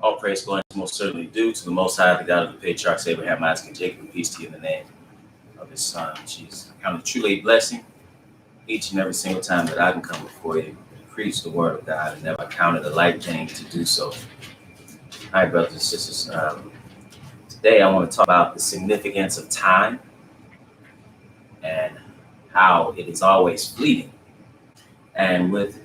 All praise going is most certainly due to the Most High, the God of the patriarchs Abraham, Isaac, and Jacob. And peace to you in the name of His Son, Jesus. I count it truly a blessing each and every single time that I can come before you and preach the Word of God, and never count it a light thing to do so. All right, brothers and sisters. Today I want to talk about the significance of time and how it is always fleeting. And with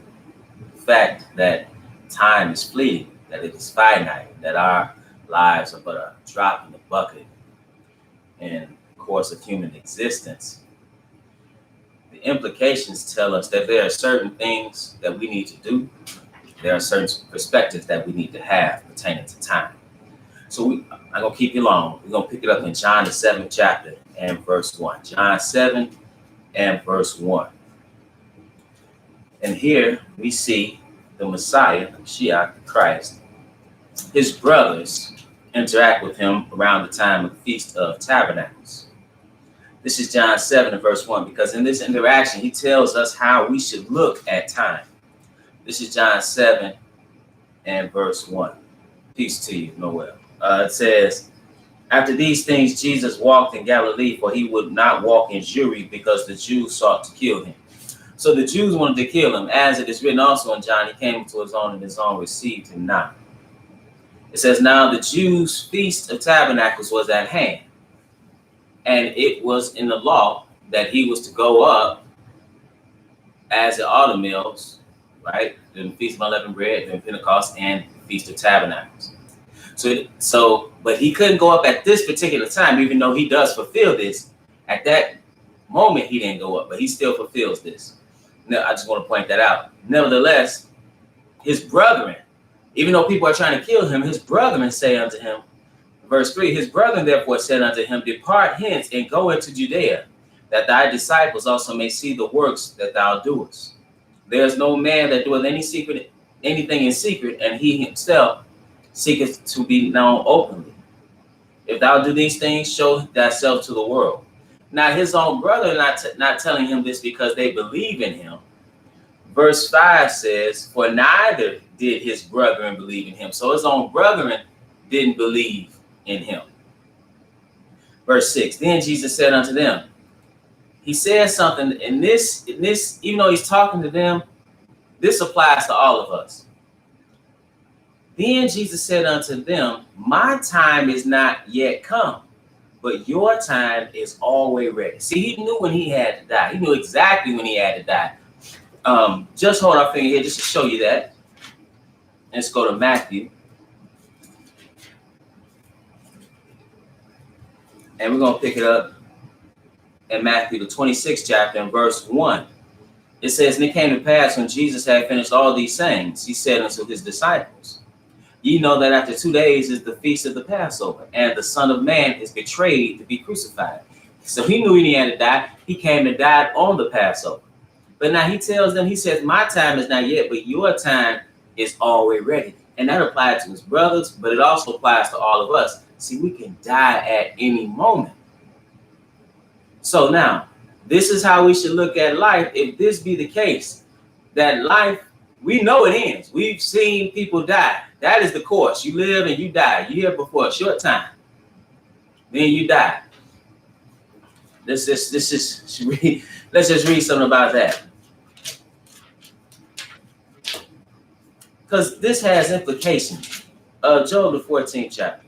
the fact that time is fleeting, that it is finite, that our lives are but a drop in the bucket in the course of human existence, the implications tell us that there are certain things that we need to do. There are certain perspectives that we need to have pertaining to time. So I'm going to keep you long. We're going to pick it up in John, the 7th chapter and verse 1. John 7 and verse 1. And here we see the Messiah, Mashiach, Christ. His brothers interact with him around the time of the Feast of Tabernacles. This is John 7 and verse 1, because in this interaction, he tells us how we should look at time. This is John 7 and verse 1. Peace to you, Noel. It says, after these things, Jesus walked in Galilee, for he would not walk in Jewry, because the Jews sought to kill him. So the Jews wanted to kill him. As it is written also in John, he came to his own, and his own received him not. It says, now the Jews' Feast of Tabernacles was at hand, and it was in the law that he was to go up as the autumn meals, right? The Feast of Unleavened Bread, the Pentecost, and the Feast of Tabernacles. But he couldn't go up at this particular time, even though he does fulfill this. At that moment, he didn't go up, but he still fulfills this. Now, I just want to point that out. Nevertheless, his brethren, even though people are trying to kill him, his brethren say unto him, verse 3, his brethren therefore said unto him, depart hence and go into Judea, that thy disciples also may see the works that thou doest. There is no man that doeth anything in secret, and he himself seeketh to be known openly. If thou do these things, show thyself to the world. Now his own brother not telling him this because they believe in him. Verse 5 says, for neither did his brethren believe in him. So his own brethren didn't believe in him. Verse 6, then Jesus said unto them, he says something in this, even though he's talking to them, this applies to all of us. Then Jesus said unto them, my time is not yet come, but your time is always ready. See, he knew when he had to die. He knew exactly when he had to die. Just hold our finger here just to show you that. Let's go to Matthew. And we're going to pick it up in Matthew, the 26th chapter, and verse 1. It says, and it came to pass when Jesus had finished all these sayings, he said unto his disciples, ye know that after 2 days is the feast of the Passover, and the Son of Man is betrayed to be crucified. So he knew when he had to die. He came and died on the Passover. But now he tells them, he says, my time is not yet, but your time is always ready. And that applies to his brothers, but it also applies to all of us. See, we can die at any moment. So now, this is how we should look at life. If this be the case, that life, we know it ends. We've seen people die. That is the course. You live and you die. You're here before a short time. Then you die. Let's just read something about that. Because this has implications. Job, the 14th chapter.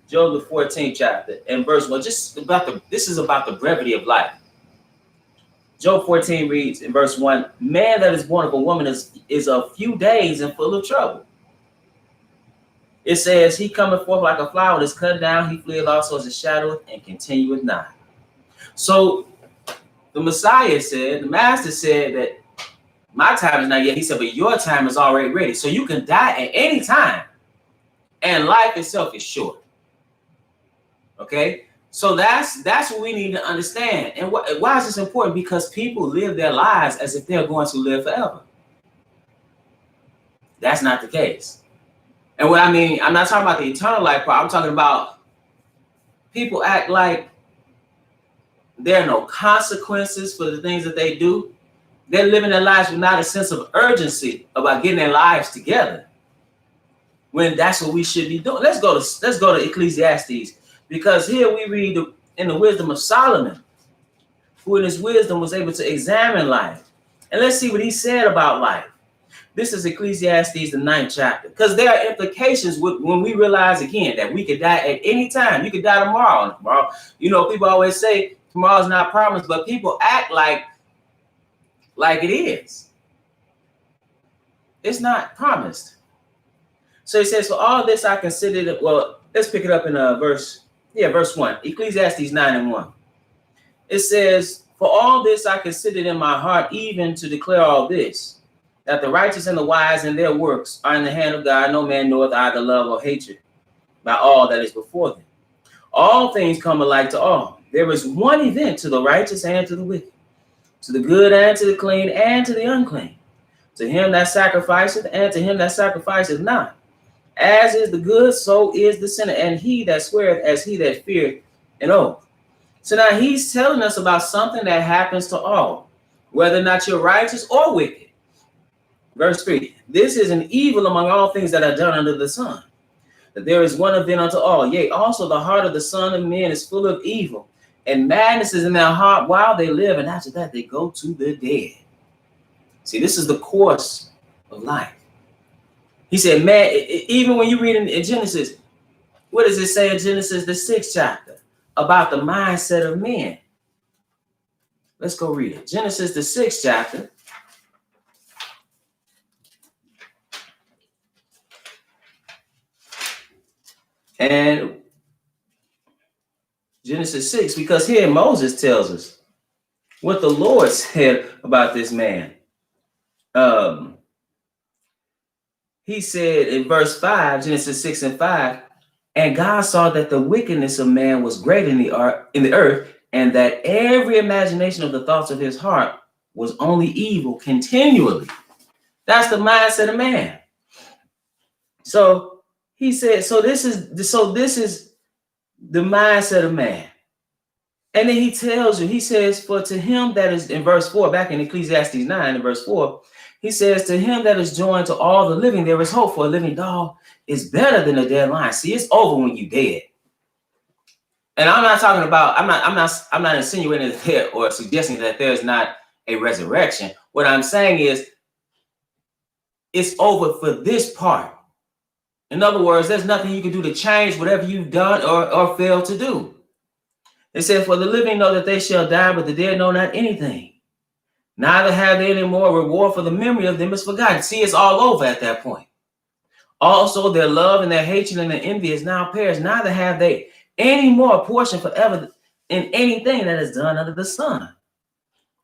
Job, the 14th chapter, and verse 1. This is about the brevity of life. Job 14 reads in verse 1, man that is born of a woman is a few days and full of trouble. It says, he cometh forth like a flower that is cut down, he fleeth also as a shadow and continueth not. So the Messiah said, the Master said that my time is not yet. He said, but your time is already ready. So you can die at any time. And life itself is short. Okay? So that's what we need to understand. And why is this important? Because people live their lives as if they're going to live forever. That's not the case. And what I mean, I'm not talking about the eternal life part. I'm talking about people act like there are no consequences for the things that they do. They're living their lives without a sense of urgency about getting their lives together. when that's what we should be doing. Let's go to Ecclesiastes, because here we read in the wisdom of Solomon, who in his wisdom was able to examine life. And let's see what he said about life. This is Ecclesiastes, the 9th chapter, because there are implications when we realize again that we could die at any time. You could die tomorrow. People always say tomorrow's not promised, but people act like it is. It's not promised. So he says, for all this I considered it. Well, let's pick it up in verse 1. Ecclesiastes 9:1. It says, for all this I considered in my heart, even to declare all this, that the righteous and the wise in their works are in the hand of God. No man knoweth either love or hatred by all that is before them. All things come alike to all. There is one event to the righteous and to the wicked, to the good and to the clean and to the unclean, to him that sacrificeth and to him that sacrificeth not. As is the good, so is the sinner, and he that sweareth as he that feareth an oath. So now he's telling us about something that happens to all, whether or not you're righteous or wicked. Verse 3, this is an evil among all things that are done under the sun, that there is one event unto all. Yea, also the heart of the Son of Men is full of evil, and madness is in their heart while they live, and after that they go to the dead. See, this is the course of life. He said, man, even when you read in Genesis, what does it say in Genesis, the 6th chapter, about the mindset of men? Let's go read it. Genesis, the 6th chapter. And Genesis 6, because here Moses tells us what the Lord said about this man. He said in verse 5, Genesis 6:5, and God saw that the wickedness of man was great in the earth, and that every imagination of the thoughts of his heart was only evil continually. That's the mindset of man. So he said, so this is the mindset of man. And then he tells you, he says, for to him that is, in verse 4, back in Ecclesiastes 9, in verse 4, he says, to him that is joined to all the living, there is hope, for a living dog is better than a dead lion. See, it's over when you dead. And I'm not talking about, I'm not insinuating that there or suggesting that there's not a resurrection. What I'm saying is it's over for this part. In other words, there's nothing you can do to change whatever you've done or failed to do. It says, for the living know that they shall die, but the dead know not anything. Neither have they any more reward, for the memory of them is forgotten. See, it's all over at that point. Also, their love and their hatred and their envy is now perished. Neither have they any more portion forever in anything that is done under the sun.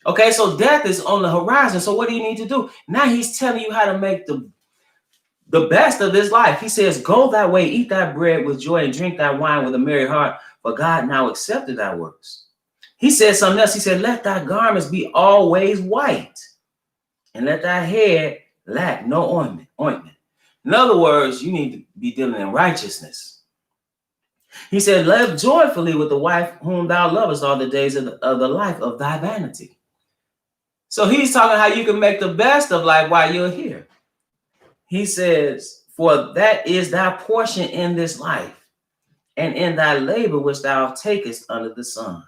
Okay, so death is on the horizon. So what do you need to do? Now he's telling you how to make the best of this life. He says, go that way, eat thy bread with joy, and drink thy wine with a merry heart, for God now accepted thy works. He said something else. He said, let thy garments be always white, and let thy head lack no ointment. In other words, you need to be dealing in righteousness. He said, live joyfully with the wife whom thou lovest all the days of the life of thy vanity. So he's talking how you can make the best of life while you're here. He says, for that is thy portion in this life, and in thy labor which thou takest under the sun.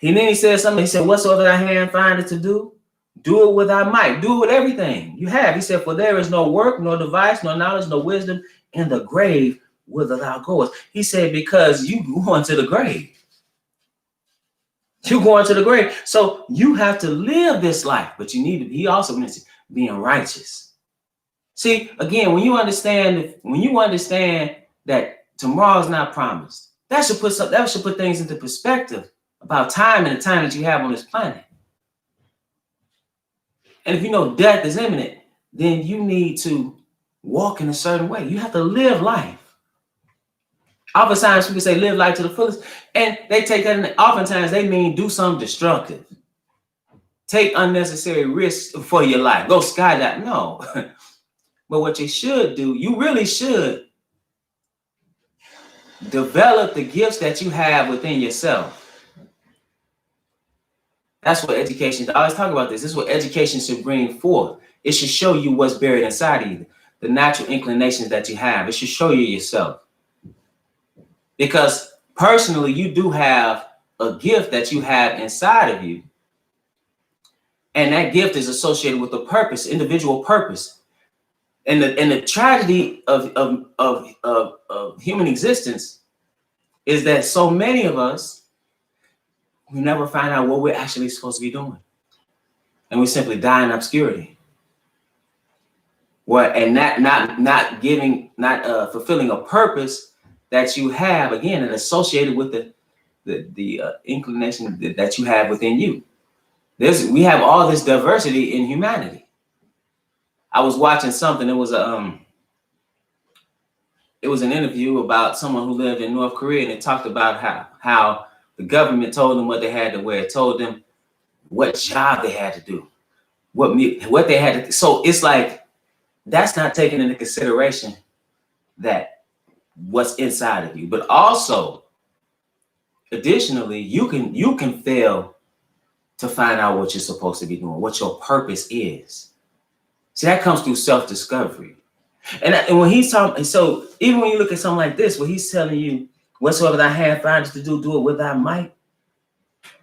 And then he said something. He said, whatsoever thy hand findeth to do, do it with thy might. Do it with everything you have. He said, for there is no work, no device, no knowledge, no wisdom in the grave whither thou goest. He said, because you going to the grave. You're going to the grave. So you have to live this life, but you need to, he also mentioned being righteous. See, again, when you understand that tomorrow's not promised, that should put things into perspective about time and the time that you have on this planet. And if you know death is imminent, then you need to walk in a certain way. You have to live life. Oftentimes people say live life to the fullest, and they take that, and oftentimes they mean do something destructive. Take unnecessary risks for your life. Go skydive. No. But what you should do, you really should develop the gifts that you have within yourself. That's what education, I always talk about this. This is what education should bring forth. It should show you what's buried inside of you. the natural inclinations that you have. It should show you yourself. Because personally, you do have a gift that you have inside of you. And that gift is associated with a purpose, individual purpose. And the tragedy of human existence is that so many of us, we never find out what we're actually supposed to be doing. And we simply die in obscurity. Well, and not fulfilling a purpose that you have, again, and associated with the inclination that you have within you. We have all this diversity in humanity. I was watching something. It was an interview about someone who lived in North Korea, and it talked about how the government told them what they had to wear, it told them what job they had to do, what they had to do. So it's like that's not taken into consideration that what's inside of you. But also, additionally, you can fail to find out what you're supposed to be doing, what your purpose is. See, that comes through self-discovery. And when he's talking, so even when you look at something like this, where he's telling you, whatsoever thy hand finds to do, do it with thy might,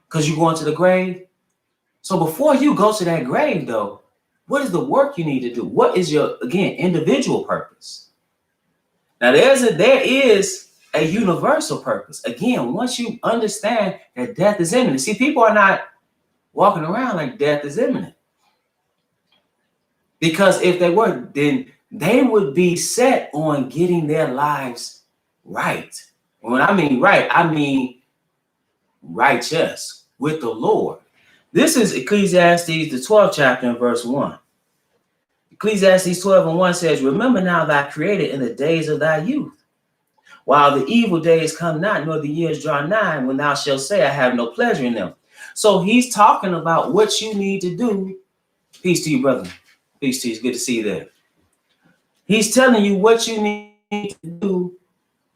because you're going to the grave. So before you go to that grave, though, what is the work you need to do? What is your, again, individual purpose? Now, there is a universal purpose. Again, once you understand that death is imminent. See, people are not walking around like death is imminent. Because if they were, then they would be set on getting their lives right. When I mean right, I mean righteous with the Lord. This is Ecclesiastes, the 12th chapter and verse 1. Ecclesiastes 12 and 1 says, remember now thy creator in the days of thy youth, while the evil days come not, nor the years draw nigh, when thou shalt say, I have no pleasure in them. So he's talking about what you need to do. Peace to you, brother. Peace to you. It's good to see you there. He's telling you what you need to do,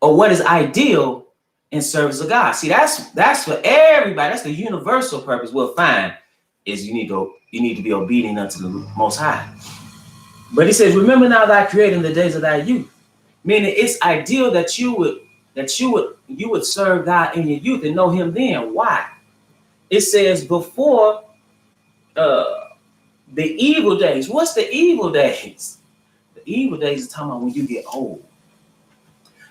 or what is ideal in service of God. See, that's for everybody. That's the universal purpose. Well, fine, is you need to be obedient unto the Most High. But he says, remember now thy creator in the days of thy youth. Meaning it's ideal that you would serve God in your youth and know him then. Why? It says before the evil days. What's the evil days? The evil days is talking about when you get old.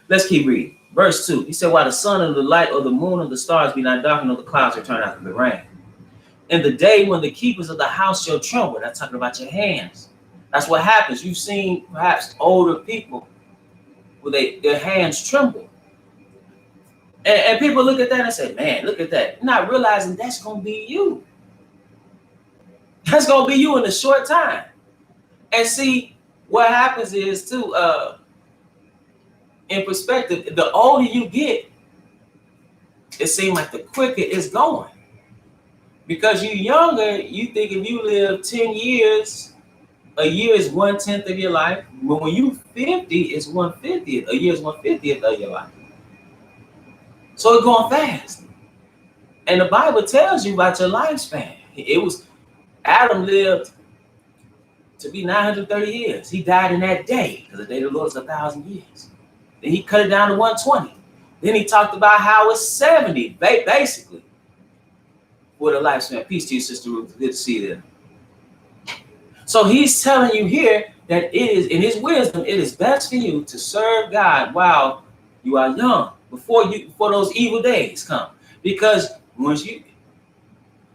Let's keep reading. Verse 2. He said, while the sun or the light or the moon or the stars be not darkened, or the clouds return after the rain. In the day when the keepers of the house shall tremble. That's talking about your hands. That's what happens. You've seen perhaps older people where their hands tremble. And people look at that and say, man, look at that. Not realizing that's going to be you. That's going to be you in a short time. And see, what happens is, too, in perspective, the older you get, it seems like the quicker it's going. Because you're younger, you think if you live 10 years, a year is 1/10 of your life. But when you're 50, it's 1/50th. A year is 1/50th of your life. So it's going fast. And the Bible tells you about your lifespan. Adam lived to be 930 years. He died in that day, because the day of the Lord is 1,000 years. Then he cut it down to 120. Then he talked about how it's 70, basically, for the lifespan. Peace to you, Sister Ruth. Good to see you there. So he's telling you here that it is, in his wisdom, it is best for you to serve God while you are young, before those evil days come. Because once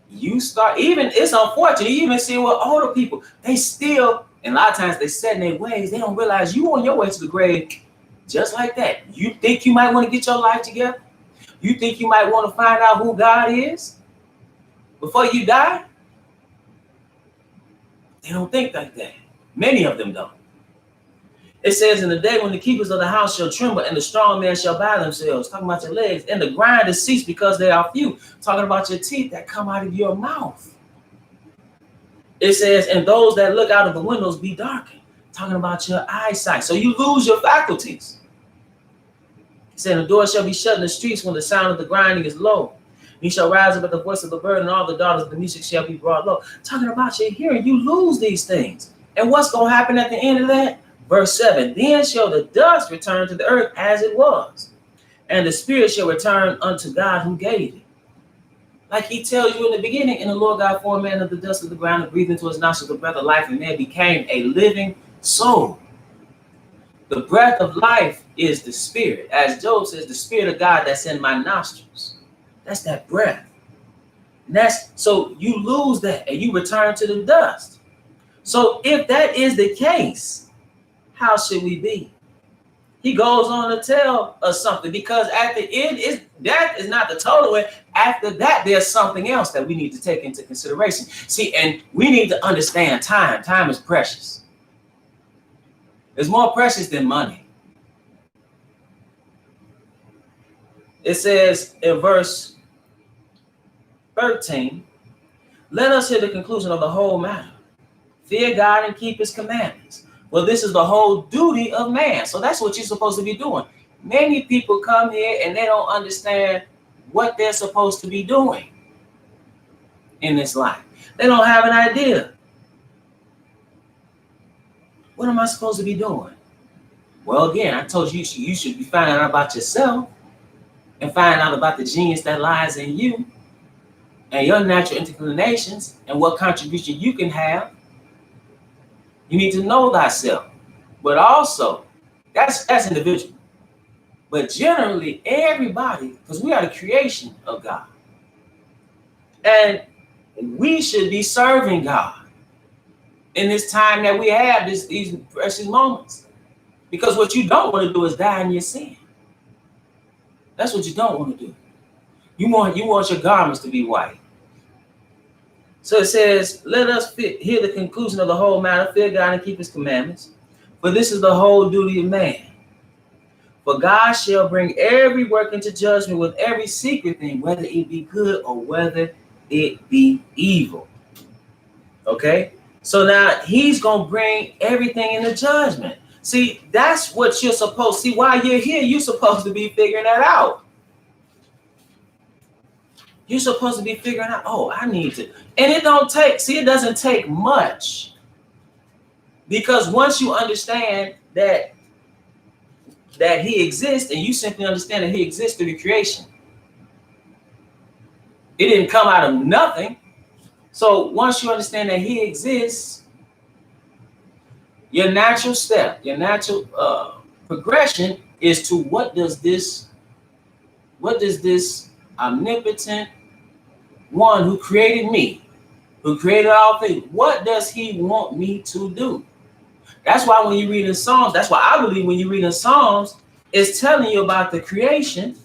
you start, even, it's unfortunate, you even see with older people, they still, and a lot of times they set in their ways, they don't realize you on your way to the grave just like that. You think you might want to get your life together? You think you might want to find out who God is before you die? They don't think like that. Many of them don't. It says, in the day when the keepers of the house shall tremble, and the strong men shall bow themselves, talking about your legs, and the grinders cease because they are few, talking about your teeth that come out of your mouth. It says, and those that look out of the windows be darkened, talking about your eyesight. So you lose your faculties. It said, the door shall be shut in the streets when the sound of the grinding is low. He shall rise up at the voice of the bird, and all the daughters of the music shall be brought low. Talking about your hearing, you lose these things. And what's going to happen at the end of that? Verse 7, then shall the dust return to the earth as it was, and the spirit shall return unto God who gave it. Like he tells you in the beginning, and the Lord God formed man of the dust of the ground and breathed into his nostrils the breath of life, and man became a living soul. The breath of life is the spirit. As Job says, the spirit of God that's in my nostrils. That's that breath. And so you lose that and you return to the dust. So if that is the case, how should we be? He goes on to tell us something, because at the end, that is not the total end. After that, there's something else that we need to take into consideration. See, and we need to understand time. Time is precious. It's more precious than money. It says in verse 13, let us hear the conclusion of the whole matter. Fear God and keep his commandments. Well, this is the whole duty of man. So that's what you're supposed to be doing. Many people come here and they don't understand what they're supposed to be doing in this life. They don't have an idea. What am I supposed to be doing? Well, again, I told you you should be finding out about yourself and finding out about the genius that lies in you and your natural inclinations and what contribution you can have. You need to know thyself, but also that's individual. But generally, everybody, because we are the creation of God, and we should be serving God in this time that we have, these precious moments. Because what you don't want to do is die in your sin. That's what you don't want to do. You want your garments to be white. So it says, let us hear the conclusion of the whole matter, fear God and keep his commandments. For this is the whole duty of man. For God shall bring every work into judgment with every secret thing, whether it be good or whether it be evil. Okay? So now he's going to bring everything into judgment. See, that's what you're supposed to see. While you're here, you're supposed to be figuring that out. You're supposed to be figuring out, oh, I need to. And it doesn't take much. Because once you understand that he exists, and you simply understand that he exists through the creation. It didn't come out of nothing. So once you understand that he exists, your natural step, your natural progression is to what does this omnipotent one who created me, who created all things, what does he want me to do? That's why when you read in Psalms, that's why I believe when you read in Psalms, it's telling you about the creation,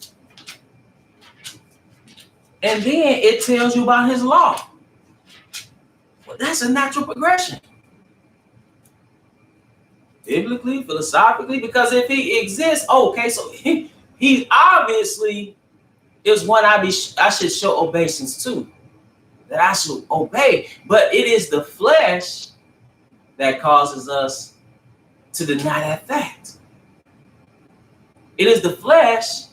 and then it tells you about his law. Well, that's a natural progression. Biblically, philosophically, because if he exists, okay, so he obviously is one I should show obeisance to, that I should obey. But it is the flesh that causes us to deny that fact. It is the flesh,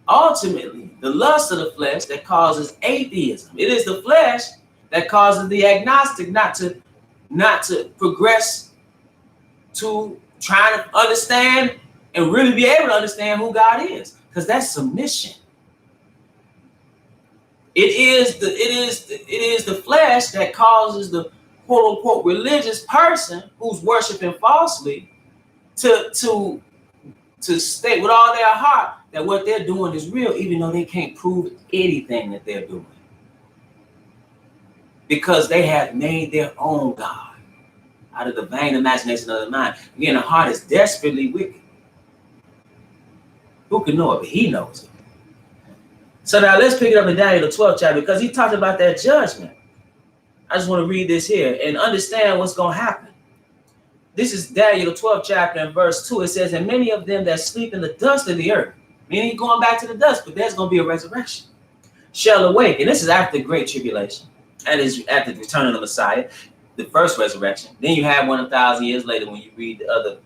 ultimately, the lust of the flesh that causes atheism. It is the flesh that causes the agnostic not to progress to trying to understand and really be able to understand who God is, because that's submission. It is the flesh that causes the quote unquote religious person who's worshiping falsely to state with all their heart that what they're doing is real, even though they can't prove anything that they're doing, because they have made their own God out of the vain imagination of the mind. Again, the heart is desperately wicked. Who can know it? But he knows it. So now let's pick it up in Daniel, the 12th chapter, because he talked about that judgment. I just want to read this here and understand what's going to happen. This is Daniel, the 12th chapter, and verse 2. It says, and many of them that sleep in the dust of the earth, meaning going back to the dust, but there's going to be a resurrection, shall awake. And this is after the great tribulation. That is after the return of the Messiah, the first resurrection. Then you have 1,000 years later when you read the other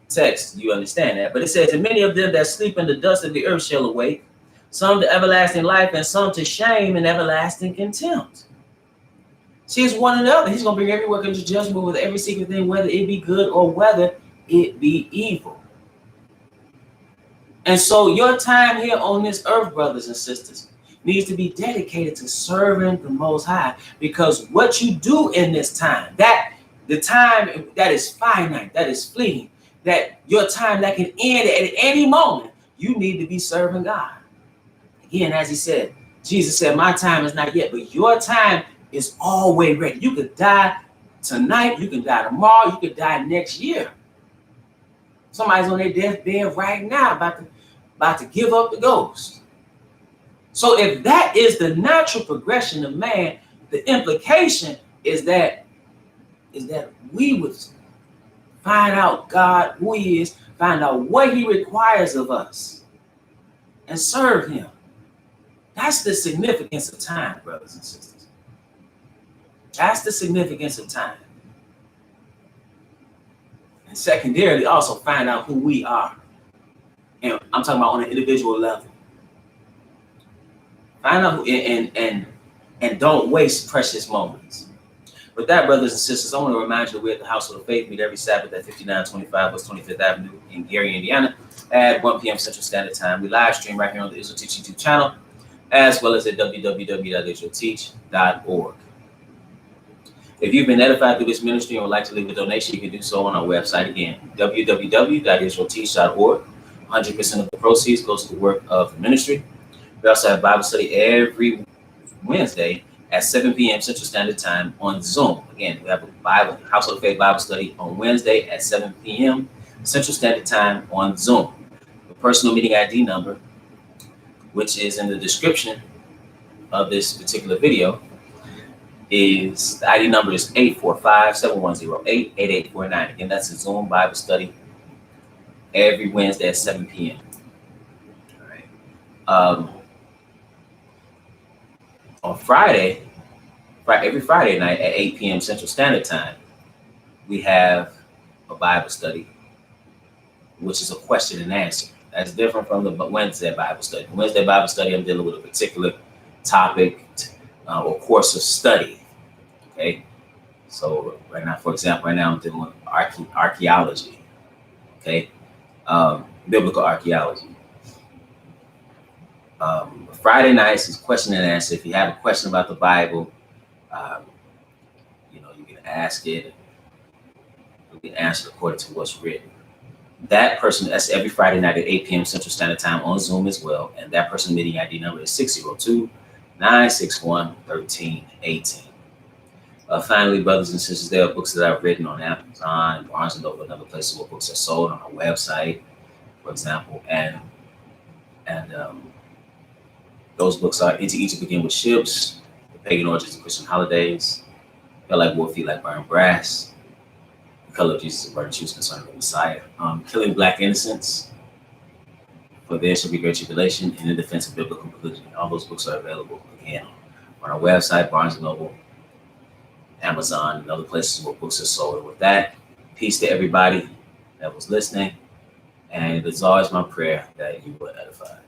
text, you understand that. But it says, and many of them that sleep in the dust of the earth shall awake, some to everlasting life and some to shame and everlasting contempt. See, it's one or the other. He's going to bring every work into judgment with every secret thing, whether it be good or whether it be evil. And so your time here on this earth, brothers and sisters, needs to be dedicated to serving the Most High, because what you do in this time, that the time that is finite, that is fleeting, that your time that can end at any moment, you need to be serving God. Again, as he said, Jesus said, my time is not yet, but your time is always ready. You could die tonight, you can die tomorrow, you could die next year. Somebody's on their deathbed right now about to give up the ghost. So if that is the natural progression of man, the implication is that we would find out God, who he is, find out what he requires of us, and serve him. That's the significance of time, brothers and sisters. That's the significance of time. And secondarily, also find out who we are. And I'm talking about on an individual level. Find out who, and don't waste precious moments. With that, brothers and sisters, I want to remind you that we're at the Household of Faith, meet every Sabbath at 5925 West 25th Avenue in Gary, Indiana, at 1 p.m. Central Standard Time. We live stream right here on the Israel Teach YouTube channel, as well as at www.israelteach.org. If you've been edified through this ministry and would like to leave a donation, you can do so on our website again, www.israelteach.org. 100% of the proceeds goes to the work of the ministry. We also have Bible study every Wednesday at 7 p.m. Central Standard Time on Zoom. Again, we have a Household of Faith Bible study on Wednesday at 7 p.m. Central Standard Time on Zoom. The personal meeting ID number, which is in the description of this particular video, is the ID number is 845-7108-8849. Again, that's a Zoom Bible study every Wednesday at 7 p.m. All right. On Friday, every Friday night at 8 p.m. Central Standard Time, we have a Bible study, which is a question and answer. That's different from the Wednesday Bible study. The Wednesday Bible study, I'm dealing with a particular topic or course of study. Okay, so right now, for example, I'm dealing with archaeology. Okay, biblical archaeology. Friday nights is question and answer. If you have a question about the Bible, you can ask it. You can answer according to what's written. That person, that's every Friday night at 8 p.m. Central Standard Time on Zoom as well. And that person meeting ID number is 602-961-1318. Finally, brothers and sisters, there are books that I've written on Amazon, Barnes & Noble, and other places where books are sold, on our website, for example. And those books are Into Egypt Begin with Ships, The Pagan Origins of Christian Holidays, Feel Like War, Feel Like Burned Brass, The Color of Jesus, Burning Truths Concerning the Messiah, Killing Black Innocents, For There Shall Be Great Tribulation, and In Defense of Biblical Religion. All those books are available, again, on our website, Barnes & Noble, Amazon, and other places where books are sold. And with that, peace to everybody that was listening, and it's always my prayer that you were edified.